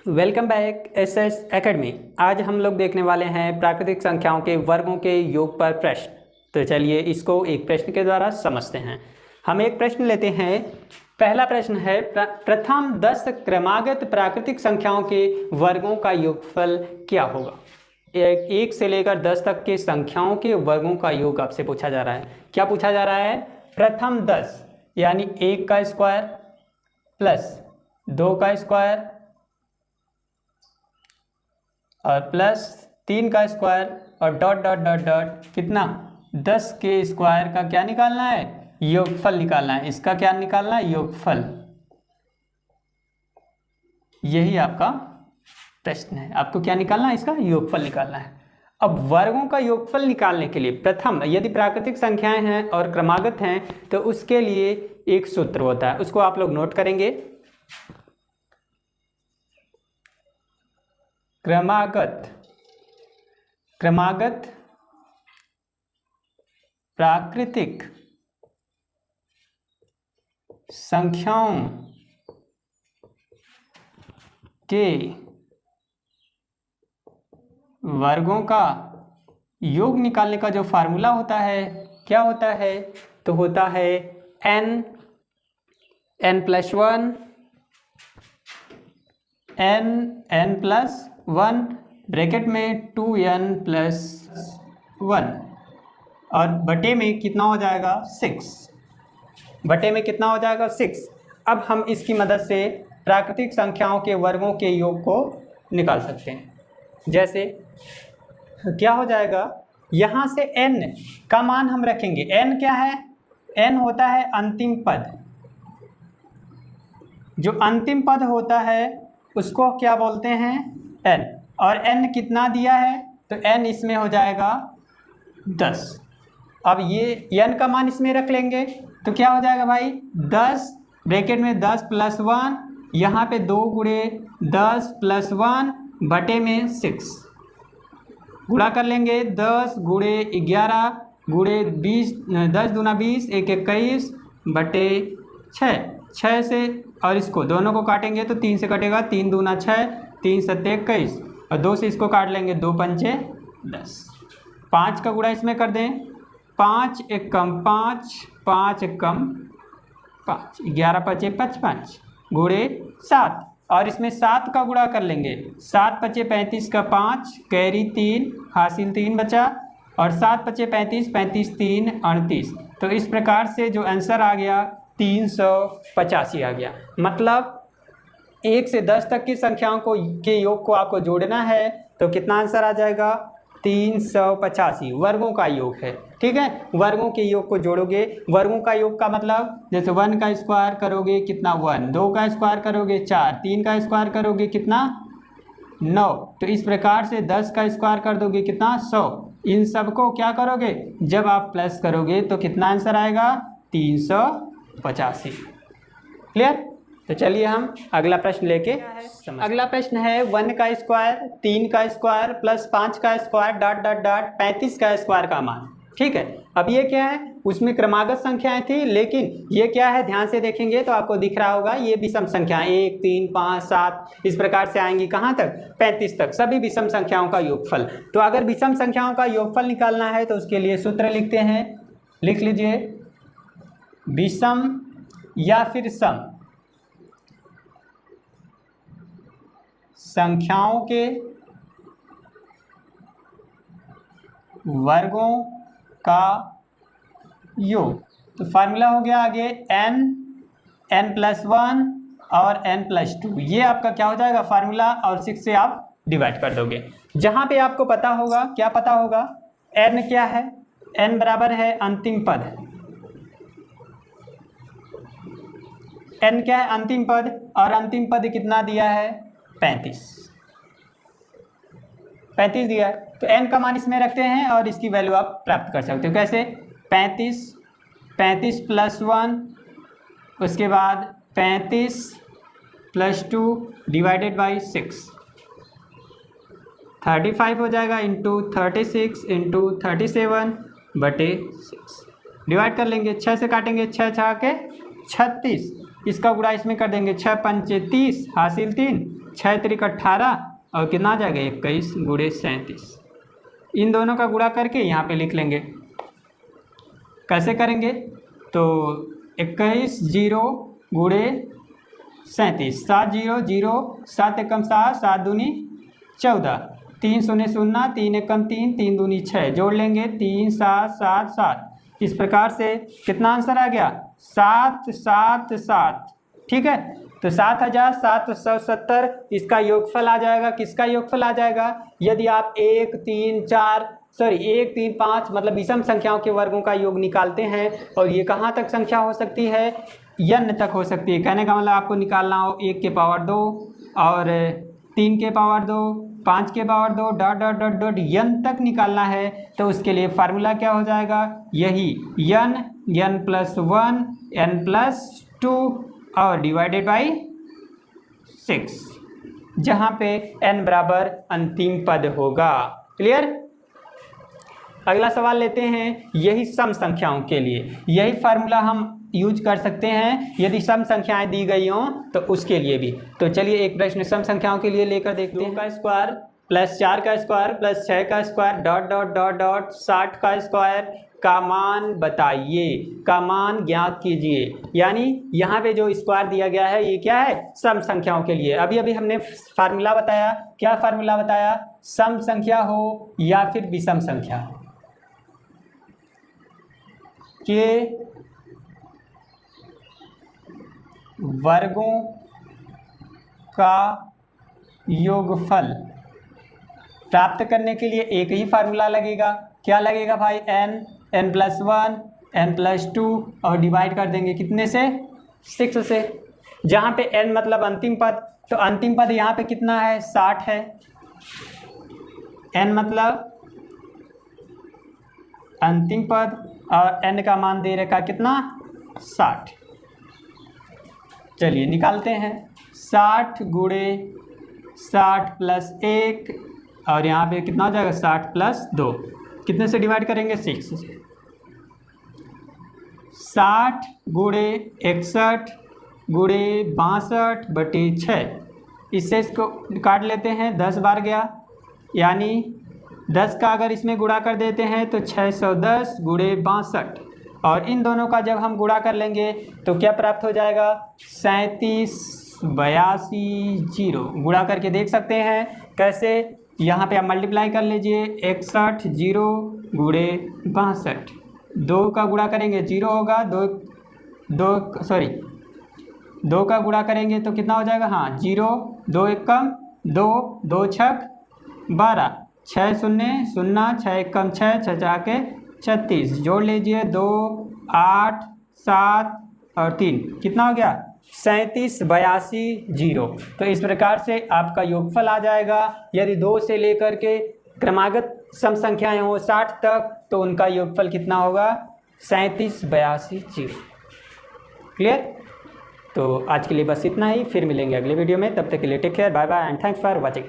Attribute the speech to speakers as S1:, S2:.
S1: Welcome back SS academy. आज हम लोग देखने वाले हैं प्राकृतिक संख्याओं के वर्गों के योग पर प्रश्न। तो चलिए इसको एक प्रश्न के द्वारा समझते हैं। हम एक प्रश्न लेते हैं। पहला प्रश्न है प्रथम 10 क्रमागत प्राकृतिक संख्याओं के वर्गों का योगफल क्या होगा। एक से लेकर 10 तक के संख्याओं के वर्गों का योग आपसे पूछा जा रहा है। क्या पूछा जा रहा है? प्रथम 10 यानी 1 का स्क्वायर प्लस 2 का स्क्वायर और प्लस 3 का स्क्वायर और डॉट डॉट डॉट डॉट कितना 10 के स्क्वायर का क्या निकालना है? योगफल निकालना है। इसका क्या निकालना है? योगफल। यही आपका प्रश्न है। आपको क्या निकालना है? इसका योगफल निकालना है। अब वर्गों का योगफल निकालने के लिए प्रथम यदि प्राकृतिक संख्याएं हैं और क्रमागत हैं तो उसके लिए एक सूत्र होता है, उसको आप लोग नोट करेंगे। क्रमागत प्राकृतिक संख्याओं के वर्गों का योग निकालने का जो फार्मूला होता है क्या होता है? तो होता है n+1 n+1 ब्रैकेट में 2n+1 और बटे में कितना हो जाएगा? 6। बटे में कितना हो जाएगा? 6। अब हम इसकी मदद से प्राकृतिक संख्याओं के वर्गों के योग को निकाल सकते हैं। जैसे क्या हो जाएगा? यहाँ से n का मान हम रखेंगे। n क्या है? n होता है अंतिम पद। जो अंतिम पद होता है उसको क्या बोलते हैं? n। और n कितना दिया है? तो n इसमें हो जाएगा 10। अब ये n का मान इसमें रख लेंगे तो क्या हो जाएगा भाई? 10 ब्रैकेट में 10+1 यहाँ पे 2 गुणे 10+1 बटे में 6 गुणा कर लेंगे। 10 गुणे 11 गुणे 20 10 दूना 20 1 21 बटे 6 से और इसको दोनों को काटेंगे तो 3 से कटेगा। 3 दूना 6 3 7 21 और 2 से इसको काट लेंगे। 2 पंचे 10। 5 का गुणा इसमें कर दें। 5 एकम 5 5 एकम 5 11 पचे 55 गुणे 7 और इसमें 7 का गुणा कर लेंगे। 7 पचे 35 का 5 कैरी 3 हासिल 3 बचा और 7 पचे 35 35 3 38। तो इस प्रकार से जो आंसर आ गया 385 आ गया। मतलब 1 से 10 तक की संख्याओं के योग को आपको जोड़ना है तो कितना आंसर आ जाएगा? 385 वर्गों का योग है। ठीक है, वर्गों के योग को जोड़ोगे। वर्गों का योग का मतलब जैसे 1 का स्क्वायर करोगे कितना 1, 2 का स्क्वायर करोगे 4, 3 का स्क्वायर करोगे कितना 9। तो इस प्रकार से 10 का स्क्वायर कर दोगे कितना 100। इन सबको क्या करोगे? जब आप प्लस करोगे तो कितना आंसर आएगा? 385। क्लियर? तो चलिए हम अगला प्रश्न लेके अगला प्रश्न है 1 का स्क्वायर 3 का स्क्वायर प्लस 5 का स्क्वायर डॉट डॉट डॉट 35 का स्क्वायर का मान। ठीक है, अब ये क्या है? उसमें क्रमागत संख्याएं थी लेकिन ये क्या है? ध्यान से देखेंगे तो आपको दिख रहा होगा ये विषम संख्याएं 1 3 5 7 इस प्रकार से आएंगी। कहाँ तक? 35 तक। सभी विषम संख्याओं का योगफल। तो अगर विषम संख्याओं का योगफल निकालना है तो उसके लिए सूत्र लिखते हैं। लिख लीजिए, विषम या फिर सम संख्याओं के वर्गों का योग। तो फार्मूला हो गया आगे n+1 और n+2। ये आपका क्या हो जाएगा? फार्मूला और 6 से आप डिवाइड कर दोगे। जहां पे आपको पता होगा, क्या पता होगा? n क्या है? n बराबर है अंतिम पद। n क्या है? अंतिम पद। और अंतिम पद कितना दिया है? 35 दिया है। तो n का मान इसमें रखते हैं और इसकी वैल्यू आप प्राप्त कर सकते हो। कैसे? 35+1 उसके बाद 35+2 डिवाइडेड बाई 6 35 हो जाएगा इंटू 36 इंटू 37 बटे 6 डिवाइड कर लेंगे। 6 से काटेंगे 6 6 के 36। इसका गुणा इसमें कर देंगे। 6 पंचे 30 हासिल 3 6 त्रिक 18 और कितना आ जाएगा 21 गुणे 37। इन दोनों का गुणा करके यहाँ पे लिख लेंगे। कैसे करेंगे? तो 21 0 गुणे 37, 7 0 0, 7 एकम 7, 7 दूनी 14, 3 0 0, 3 एकम 3, 3 दूनी 6, जोड़ लेंगे 3 7 7 7। इस प्रकार से कितना आंसर आ गया? 7 7 7। ठीक है, तो 7770 इसका योगफल आ जाएगा। किसका योगफल आ जाएगा? यदि आप 1 3 5 मतलब विषम संख्याओं के वर्गों का योग निकालते हैं, और ये कहाँ तक संख्या हो सकती है? n तक हो सकती है। कहने का मतलब आपको निकालना हो 1 के पावर 2 और 3 के पावर 2, 5 के power 2 dot dot dot dot n तक निकालना है, तो उसके लिए फार्मूला क्या हो जाएगा? यही n प्लस 1 n प्लस 2 और डिवाइडेड बाई 6, जहाँ पे n बराबर अंतिम पद होगा। क्लियर? अगला सवाल लेते हैं। यही सम संख्याओं के लिए यही फार्मूला हम यूज कर सकते हैं यदि सम संख्याएं दी गई हों तो उसके लिए भी। तो चलिए एक प्रश्न सम संख्याओं के लिए लेकर देखते हैं। 2 का स्क्वायर प्लस 4 का स्क्वायर प्लस 6 का square dot dot dot dot 60 का स्क्वायर का मान बताइए, का मान ज्ञात कीजिए। यानी यहाँ पे जो स्क्वायर दिया गया है ये क्या है? सम संख्याओं के लिए। अभी अभी हमने फार्मूला बताया। क्या फार्मूला बताया? सम संख्या हो या फिर विषम संख्या के वर्गों का योगफल प्राप्त करने के लिए एक ही फार्मूला लगेगा। क्या लगेगा भाई? n प्लस 1 n प्लस 2 और डिवाइड कर देंगे कितने से? 6 से। जहाँ पे n मतलब अंतिम पद, तो अंतिम पद यहाँ पे कितना है? 60 है। n मतलब अंतिम पद और n का मान दे रखा कितना? 60। चलिए निकालते हैं। 60 गुणे 60 प्लस 1 और यहाँ पे कितना हो जाएगा? 60 प्लस 2। कितने से डिवाइड करेंगे? 6 से। 60 गुणे 61 गुणे 62 बटे 6, इससे इसको काट लेते हैं। 10 बार गया, यानी 10 का अगर इसमें गुणा कर देते हैं तो 610 गुणे 62, और इन दोनों का जब हम गुणा कर लेंगे तो क्या प्राप्त हो जाएगा? 37 82 0। गुणा करके देख सकते हैं कैसे? यहाँ पे आप मल्टीप्लाई कर लीजिए। 61 0 गुणे 62, 2 का गुणा करेंगे 0 होगा, 2 का गुणा करेंगे तो कितना हो जाएगा? हाँ 0, 2 एकम 2, 2 छक 12, 6 0 0, 6 एकम 6, 6 जाके 36, जोड़ लीजिए 2 8 7 और 3, कितना हो गया? 37 82 0। तो इस प्रकार से आपका योगफल आ जाएगा। यदि 2 से लेकर के क्रमागत सम संख्याएं हो 60 तक, तो उनका योगफल कितना होगा? 37 82 0। क्लियर? तो आज के लिए बस इतना ही। फिर मिलेंगे अगले वीडियो में। तब तक के लिए take care, bye bye and thanks for watching.